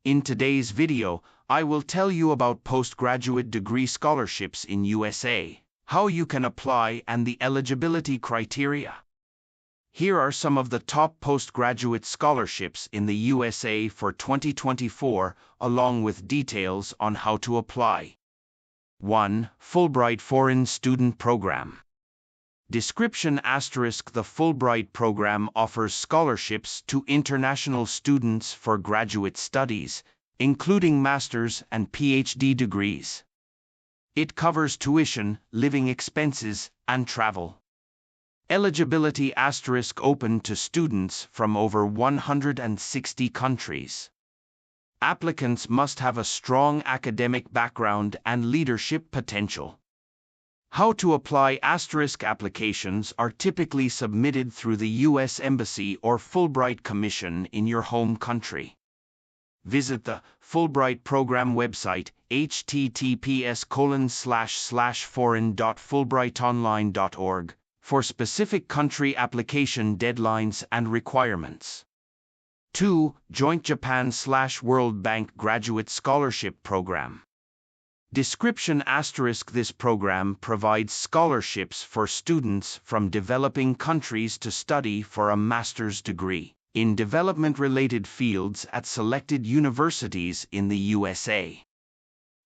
In today's video, I will tell you about postgraduate degree scholarships in USA, how you can apply and the eligibility criteria. Here are some of the top postgraduate scholarships in the USA for 2024, along with details on how to apply. 1. Fulbright Foreign Student Program. Description *: The Fulbright program offers scholarships to international students for graduate studies, including master's and Ph.D. degrees. It covers tuition, living expenses, and travel. Eligibility * open to students from over 160 countries. Applicants must have a strong academic background and leadership potential. How to apply *: applications are typically submitted through the U.S. Embassy or Fulbright Commission in your home country. Visit the Fulbright Program website, https://foreign.fulbrightonline.org, for specific country application deadlines and requirements. 2. Joint Japan/World Bank Graduate Scholarship Program. Description * This program provides scholarships for students from developing countries to study for a master's degree in development-related fields at selected universities in the USA.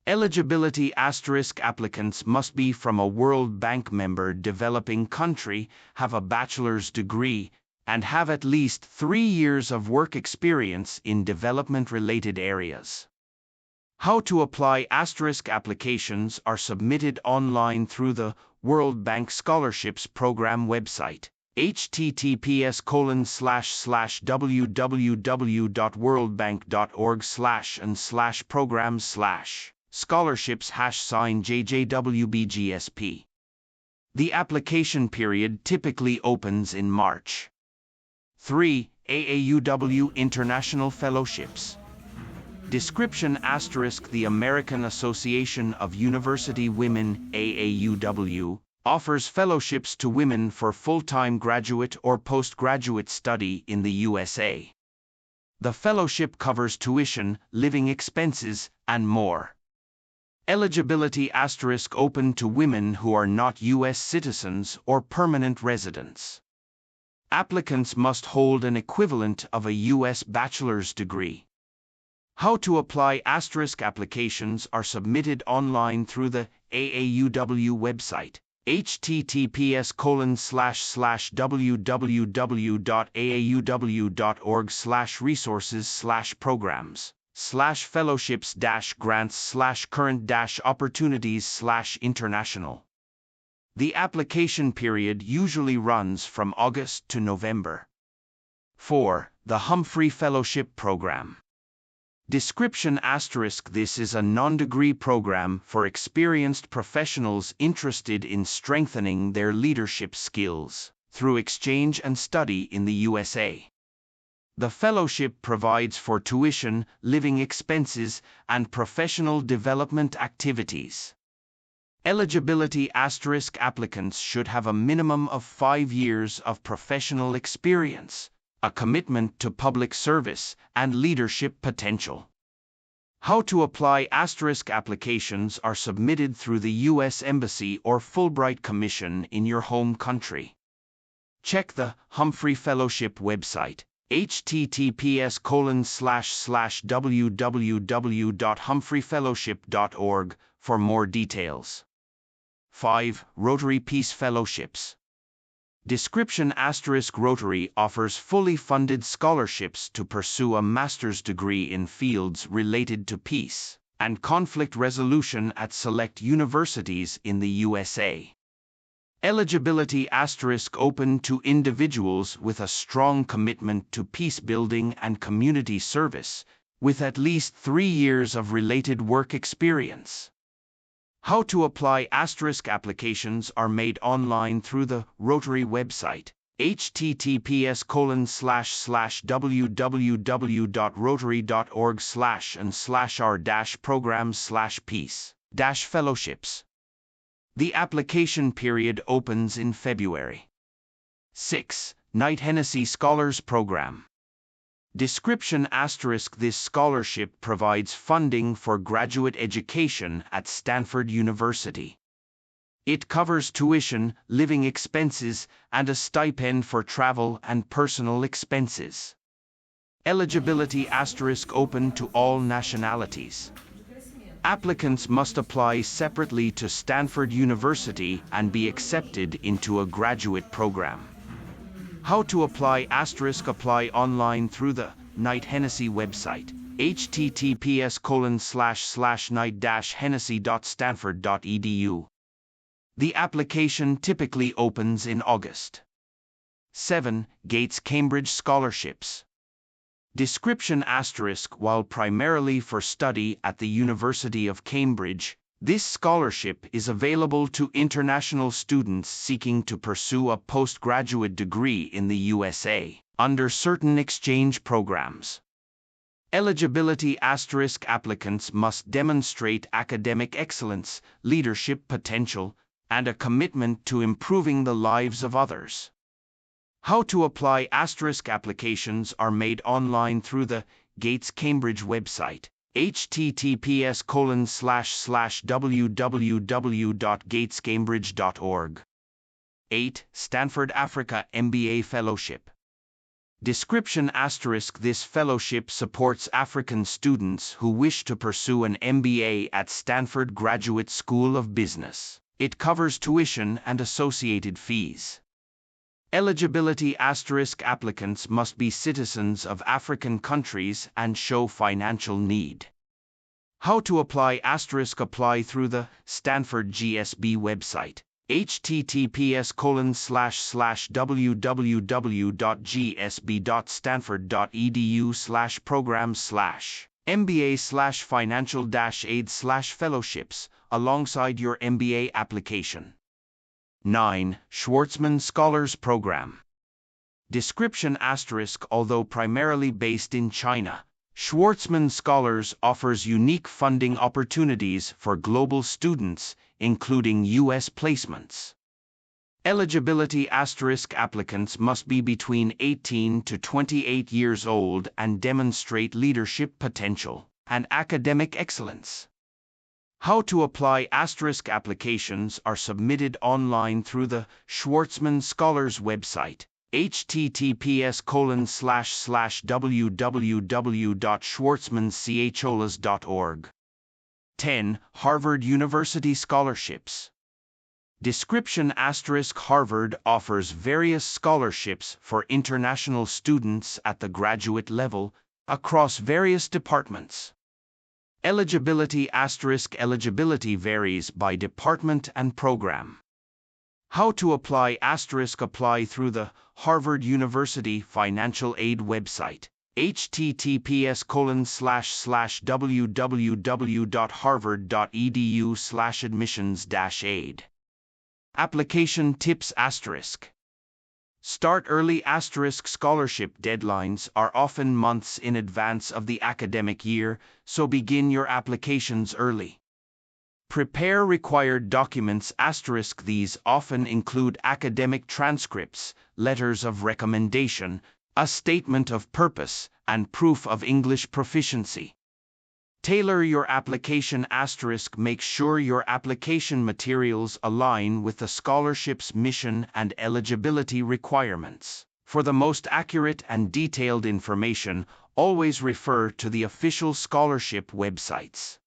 Eligibility * applicants must be from a World Bank member developing country, have a bachelor's degree, and have at least 3 years of work experience in development-related areas. How to apply * applications are submitted online through the World Bank Scholarships Program website, https://www.worldbank.org/and/programs/scholarships #JJWBGSP. The application period typically opens in March. 3. AAUW International Fellowships. Description * The American Association of University Women, AAUW, offers fellowships to women for full-time graduate or postgraduate study in the USA. The fellowship covers tuition, living expenses, and more. Eligibility * open to women who are not U.S. citizens or permanent residents. Applicants must hold an equivalent of a U.S. bachelor's degree. How to apply * applications are submitted online through the AAUW website, https://www.aauw.org/resources/programs/fellowships-grants/current-opportunities/international. The application period usually runs from August to November. 4. The Humphrey Fellowship Program. Description * This is a non-degree program for experienced professionals interested in strengthening their leadership skills through exchange and study in the USA. The fellowship provides for tuition, living expenses, and professional development activities. Eligibility * applicants should have a minimum of 5 years of professional experience, a commitment to public service, and leadership potential. How to apply * applications are submitted through the U.S. Embassy or Fulbright Commission in your home country. Check the Humphrey Fellowship website, https://www.humphreyfellowship.org, for more details. 5. Rotary Peace Fellowships. Description * Rotary offers fully funded scholarships to pursue a master's degree in fields related to peace and conflict resolution at select universities in the USA. Eligibility * open to individuals with a strong commitment to peace building and community service, with at least 3 years of related work experience. How to apply * applications are made online through the Rotary website, https://www.rotary.org/and/r-programs/peace-fellowships. The application period opens in February. 6. Knight Hennessy Scholars Program. Description *: This scholarship provides funding for graduate education at Stanford University. It covers tuition, living expenses, and a stipend for travel and personal expenses. Eligibility * Open to all nationalities. Applicants must apply separately to Stanford University and be accepted into a graduate program. How to apply * Apply online through the Knight Hennessy website, https://knight-hennessy.stanford.edu. The application typically opens in August. 7. Gates-Cambridge Scholarships. Description * While primarily for study at the University of Cambridge, this scholarship is available to international students seeking to pursue a postgraduate degree in the USA, under certain exchange programs. Eligibility * Applicants must demonstrate academic excellence, leadership potential, and a commitment to improving the lives of others. How to apply * Applications are made online through the Gates-Cambridge website, https://www.gatescambridge.org. 8. Stanford Africa MBA Fellowship. Description * This fellowship supports African students who wish to pursue an MBA at Stanford Graduate School of Business. It covers tuition and associated fees. Eligibility * Applicants must be citizens of African countries and show financial need. How to apply * Apply through the Stanford GSB website, https://www.gsb.stanford.edu/programs/MBA/financial-aid/fellowships, alongside your MBA application. 9. Schwartzman Scholars Program. Description * Although primarily based in China, Schwartzman Scholars offers unique funding opportunities for global students, including U.S. placements. Eligibility * Applicants must be between 18 to 28 years old and demonstrate leadership potential and academic excellence. How to apply * Applications are submitted online through the Schwartzman Scholars website, https://www.schwartzmancholas.org. 10. Harvard University Scholarships. Description * Harvard offers various scholarships for international students at the graduate level, across various departments. Eligibility * Eligibility varies by department and program. How to apply * Apply through the Harvard University Financial Aid website, https://www.harvard.edu/admissions-aid. Application tips *. Start early * Scholarship deadlines are often months in advance of the academic year, so begin your applications early. Prepare required documents * These often include academic transcripts, letters of recommendation, a statement of purpose, and proof of English proficiency. Tailor your application * Make sure your application materials align with the scholarship's mission and eligibility requirements. For the most accurate and detailed information, always refer to the official scholarship websites.